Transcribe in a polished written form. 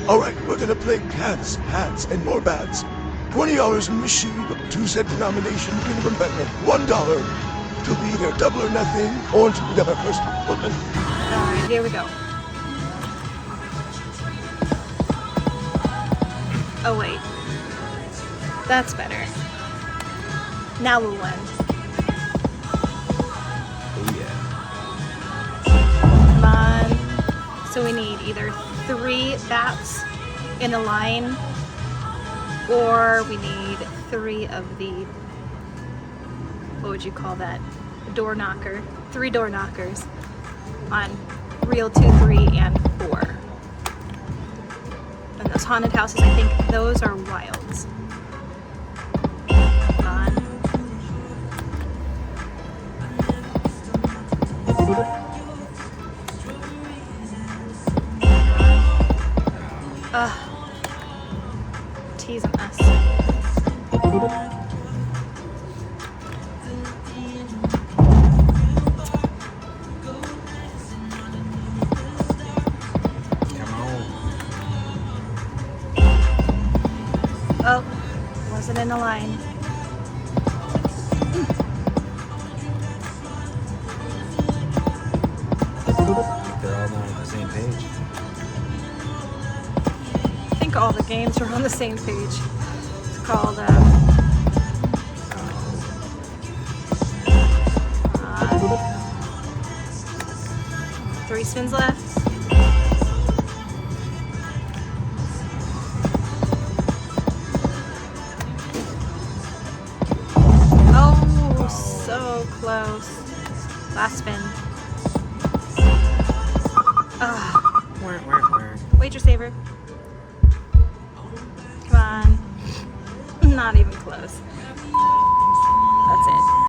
Alright, we're gonna play cats, hats, and more bats. $20 in machine, 2-cent denomination, minimum betting $1 to be either double or nothing, or to be our first woman. Alright, here we go. Oh wait. That's better. Now we'll win. Oh yeah. Come on. So we need either 3 bats in a line, or we need 3 of the, what would you call that? Door knocker. 3 door knockers on reel 2, 3, and 4. And those haunted houses, I think those are wilds. Come on. Teasing us. Oh, wasn't in the line. They're all not on the same page. I think all the games are on the same page. It's called, 3 spins left. Oh, so close. Last spin. Wager saver. Come on. Not even close. That's it.